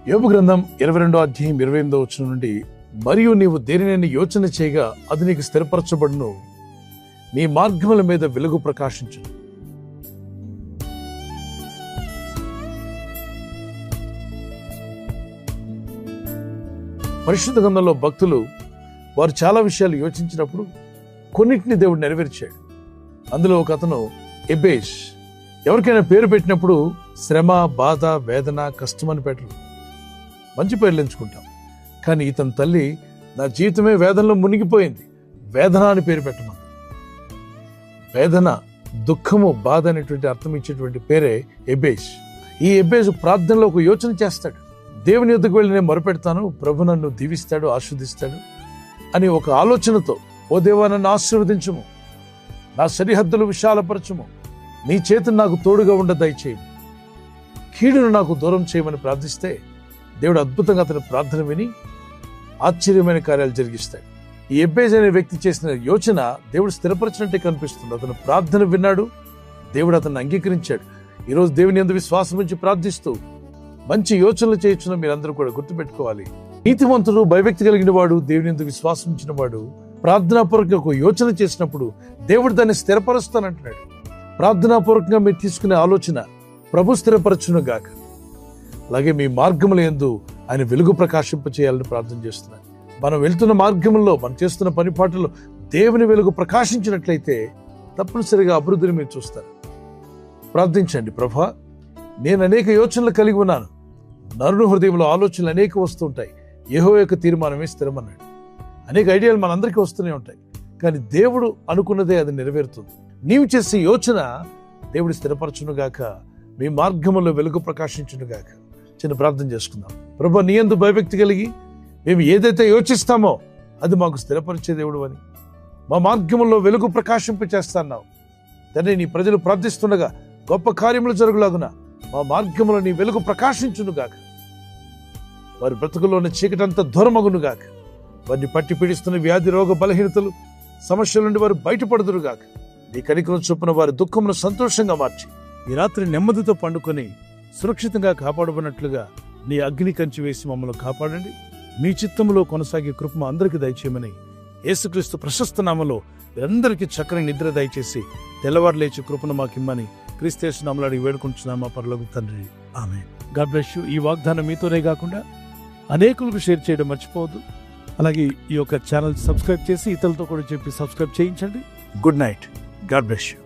యోబు గ్రంథం 22వ అధ్యాయం 28వ వచనం నుండి, మరియు నీవు దేనినైనా యోచన చేయగా అది నీకు స్థిరపరచబడును, నీ మార్గముల మీద వెలుగు ప్రకాశించును. పరిశుద్ధ గ్రంథంలో భక్తులు వారు చాలా విషయాలు యోచించినప్పుడు కొన్నిటిని దేవుడు నెరవేర్చాడు. అందులో ఒక అతను ఎబేష్. ఎవరికైనా పేరు పెట్టినప్పుడు శ్రమ, బాధ, వేదన, కష్టం అని పెట్టరు, మంచి పేర్లు ఎంచుకుంటాం. కానీ ఇతని తల్లి నా జీవితమే వేదనలో మునిగిపోయింది, వేదన అని పేరు పెట్టమంది. వేదన, దుఃఖము, బాధ అనేటువంటి అర్థం ఇచ్చేటువంటి పేరే ఎబేష్. ఈ ఎబేష్ ప్రార్థనలో ఒక యోచన చేస్తాడు. దేవుని యొద్దకు వెళ్ళి నేను మొరపెడతాను, ప్రభు నన్ను దీవిస్తాడు, ఆశీర్వదిస్తాడు అని ఒక ఆలోచనతో, ఓ దేవా నన్ను ఆశీర్వదించుము, నా సరిహద్దులు విశాలపరచుము, నీ చేతిని నాకు తోడుగా ఉండ దయచేయము, కీడును నాకు దూరం చేయమని ప్రార్థిస్తే దేవుడు అద్భుతంగా అతని ప్రార్థన విని ఆశ్చర్యమైన కార్యాలు జరిగిస్తాడు. ఈ ఎబ్బేజ్ అనే వ్యక్తి చేసిన యోచన దేవుడు స్థిరపరిచినట్టే కనిపిస్తుంది. అతను ప్రార్థన విన్నాడు, దేవుడు అతన్ని అంగీకరించాడు. ఈరోజు దేవుని యందు విశ్వాసం ఉంచి ప్రార్థిస్తూ మంచి యోచనలు చేయించిన మీరందరూ కూడా గుర్తుపెట్టుకోవాలి. నీతిమంతుడు, భయభక్తి కలిగిన వాడు, దేవుని యందు విశ్వాసం ఉంచిన వాడు ప్రార్థనాపూర్వకంగా ఒక యోచన చేసినప్పుడు దేవుడు దాన్ని స్థిరపరుస్తానంటున్నాడు. ప్రార్థనాపూర్వకంగా మీరు తీసుకునే ఆలోచన ప్రభు స్థిరపరచును గాక. అలాగే మీ మార్గముల యందు ఆయన వెలుగు ప్రకాశింపచేయాలని ప్రార్థన చేస్తున్నాను. మనం వెళ్తున్న మార్గంలో, మనం చేస్తున్న పనిపాట్లలో దేవుని వెలుగు ప్రకాశించినట్లయితే తప్పనిసరిగా అభివృద్ధిని మీరు చూస్తారు. ప్రార్థించండి, ప్రభా నేను అనేక యోచనలు కలిగి ఉన్నాను, నరుని హృదయంలో ఆలోచనలు అనేక వస్తుంటాయి, యెహోవా యొక్క తీర్మానమే స్థిరమన్నాడు. అనేక ఐడియాలు మనందరికీ వస్తూనే ఉంటాయి, కానీ దేవుడు అనుకున్నదే అది నెరవేరుతుంది. నీవు చేసే యోచన దేవుడు స్థిరపరచునుగాక, మీ మార్గంలో వెలుగు ప్రకాశించునుగాక. చిన్న ప్రార్థన చేసుకుందాం. ప్రభు నీ యందు భయభక్తి కలిగి మేము ఏదైతే యోచిస్తామో అది మాకు స్థిరపరిచే దేవుడు అని, మా మార్గంలో వెలుగు ప్రకాశింపచేస్తున్నావు తండ్రి. నీ ప్రజలు ప్రార్థిస్తుండగా గొప్ప కార్యములు జరుగులాగున మా మార్గంలో నీ వెలుగు ప్రకాశించునుగాక. వారి బ్రతుకుల్లోని చీకటంతా దూరమగునుగాక. వారిని పట్టి పీడిస్తున్న వ్యాధి, రోగ, బలహీనతలు, సమస్యల నుండి వారు బయటపడుదురుగాక. నీ కనికరం చొప్పున వారి దుఃఖమును సంతోషంగా మార్చి ఈ రాత్రి నెమ్మదితో పండుకొని సురక్షితంగా కాపాడబడినట్లుగా నీ అగ్ని కంచి వేసి మమ్మల్ని కాపాడండి. మీ చిత్తములో కొనసాగే కృప అందరికీ దయచేయమని యేసుక్రీస్తు ప్రశస్త నామములో అందరికీ చక్కని నిద్ర దయచేసి తెల్లవారు లేచి కృపను మాకిమ్మని క్రీస్తు యేసు నామములో అడిగి వేడుకుంటున్నామా పరలోకపు తండ్రి, ఆమేన్. God bless you. ఈ వాగ్దానం మీతోనే కాకుండా అనేకులకు షేర్ చేయడం మర్చిపోవద్దు. అలాగే ఈ యొక్క ఛానల్ సబ్స్క్రైబ్ చేసి ఇతరులతో కూడా చెప్పి సబ్స్క్రైబ్ చేయించండి. Good night. God bless you.